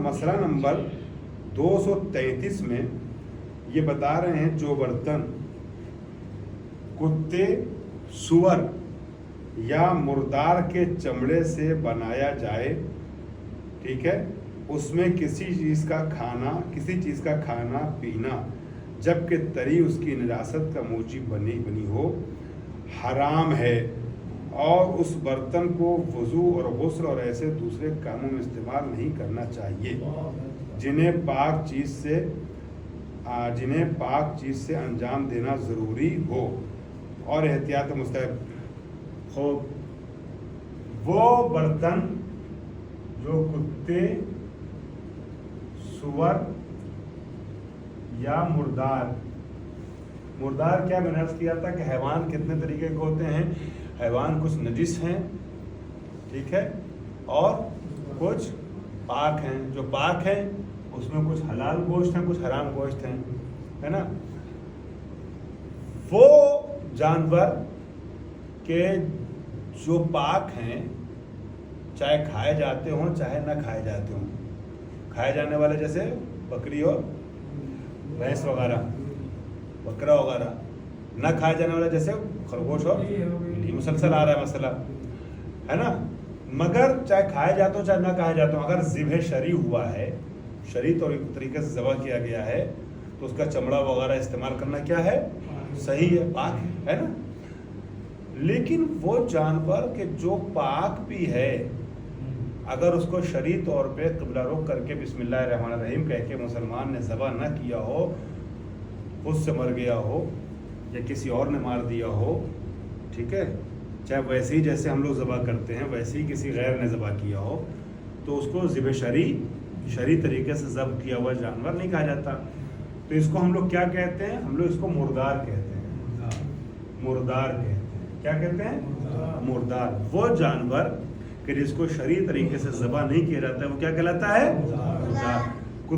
मसला नंबर 233 में ये बता रहे हैं जो बर्तन कुत्ते, सूअर या मुर्दार के चमड़े से बनाया जाए, ठीक है, उसमें किसी चीज़ का खाना पीना जबकि तरी उसकी निजासत का मूजिब बनी हो हराम है, और उस बर्तन को वज़ू और गुस्ल और ऐसे दूसरे कामों में इस्तेमाल नहीं करना चाहिए जिन्हें पाक चीज़ से अंजाम देना ज़रूरी हो और एहतियात मुस्तहब हो। वो बर्तन जो कुत्ते, सूअर या मुर्दार क्या मैंने अर्ज़ किया था कि हैवान कितने तरीके के होते हैं। हैवान कुछ नजिस हैं, ठीक है, और कुछ पाक हैं। जो पाक हैं उसमें कुछ हलाल गोश्त हैं, कुछ हराम गोश्त हैं, है ना। वो जानवर के जो पाक हैं चाहे खाए जाते हों चाहे न खाए जाते हों, खाए जाने वाले जैसे बकरी और भैंस वगैरह, बकरा वगैरह, न खाए जाने वाला जैसे खरगोश और बिल्ली। मुसलसल आ रहा है मसला, है ना। मगर चाहे खाए जाते हो चाहे ना खाए जाते हो, अगर ज़िब्ह शरई हुआ है, शरई तरीके से ज़बह किया गया है, तो उसका चमड़ा वगैरह इस्तेमाल करना क्या है, सही है, पाक है ना। लेकिन वो जानवर के जो पाक भी है, अगर उसको शरई तौर पे क़िबला रुख करके बिस्मिल्लाहिर्रहमानिर्रहीम कह के मुसलमान ने ज़बह न किया हो, खुद से मर गया हो या किसी और ने मार दिया हो, ठीक है, चाहे वैसे ही जैसे हम लोग ज़बह करते हैं वैसे ही किसी गैर ने ज़बह किया हो, तो उसको ज़िब्ह शरई तरीके से ज़ब्ह किया हुआ जानवर नहीं कहा जाता। तो इसको हम लोग क्या कहते हैं, हम लोग इसको मुर्दार कहते हैं। मुर्दार कहते हैं, क्या कहते हैं, मुर्दार। वो जानवर कि जिसको शरई तरीके से ज़बह नहीं किया जाता है वो क्या कहलाता है, मुर्दार।